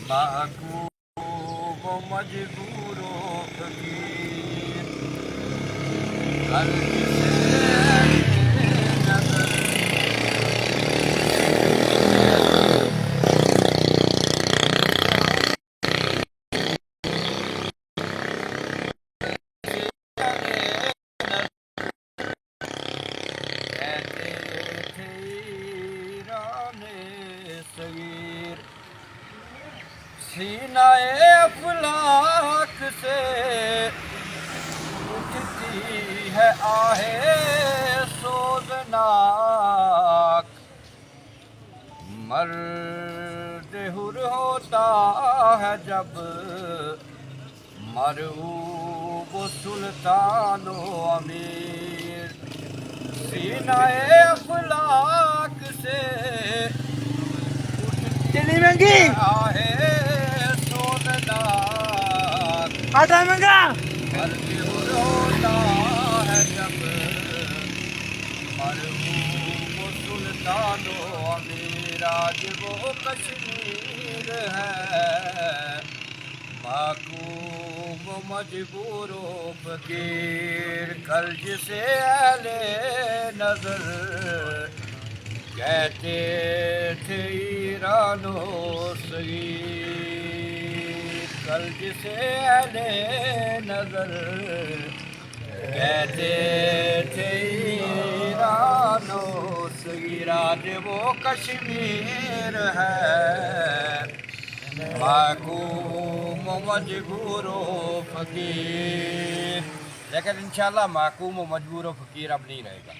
महबूब मजबूरों फकीर कल्ब से नजर कहते थे ईराने सगीर सीनाए अफलाक से उठती है आहे सोजनाक मर्द हुर होता है जब मरऊब सुल्तानो अमीर सीनाए अफलाक से चली महंगी आहे सोजनाक आटा महंगा मर्द हुर होता है जब मरहूम सुल्तानो अमीर आज वो कश्मीर है महकूम मजबूरो फकीर कल जिसे अहले नजर कहते थे ईरानो सगीर कल जिसे अहले नजर कहते थे ईरानो सगीर आज वो कश्मीर है महकूम मजबूरो फकीर लेकिन इंशाल्लाह महकूम मजबूरो फकीर अब नहीं रहेगा।